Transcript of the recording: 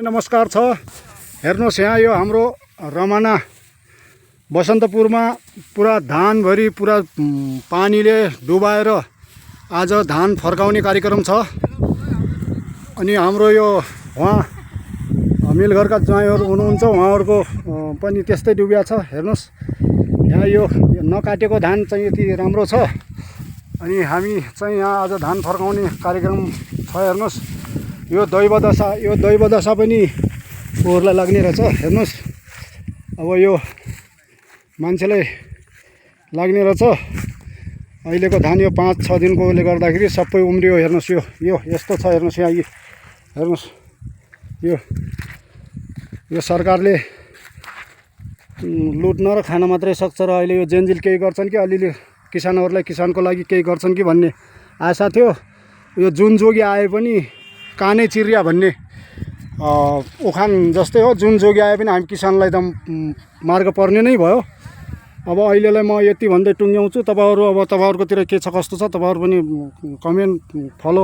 नमस्कार छ। हेर्नुहोस् यहाँ यो हाम्रो रमाना बसन्तपुरमा पुरा धानभरि पुरा पानीले डुबाएर आज धान फर्काउने कार्यक्रम छ। अनि हाम्रो यो उहाँ मिलघरका ज्वाइँहरू हुनुहुन्छ, उहाँहरूको पनि त्यस्तै डुबिया छ। हेर्नुहोस् यहाँ यो नकाटेको धान चाहिँ यति राम्रो छ। अनि हामी चाहिँ यहाँ आज धान फर्काउने कार्यक्रम छ। हेर्नुहोस् यो दैवदशा पनि पोहोरलाई लाग्ने रहेछ। हेर्नुहोस् अब यो मान्छेलाई लाग्ने रहेछ। अहिलेको धान यो 5-6 दिनकोले गर्दाखेरि सबै उम्रियो। हेर्नुहोस् यो यस्तो छ। हेर्नुहोस् यहाँ हेर्नुहोस् यो सरकारले लुट्न र खान मात्रै सक्छ र अहिले यो जेनजिल केही गर्छन् कि अलिअलि किसानको लागि केही गर्छन् कि भन्ने आशा थियो। यो जुन जोगी आए पनि कानै चिरिया भन्ने उखान जस्तै हो। जुन जोगी आए पनि हामी किसानलाई त मार्ग पर्ने नै भयो। अब अहिलेलाई म यति भन्दै टुङ्ग्याउँछु। तपाईँहरूकोतिर के छ कस्तो छ तपाईँहरू पनि कमेन्ट फलो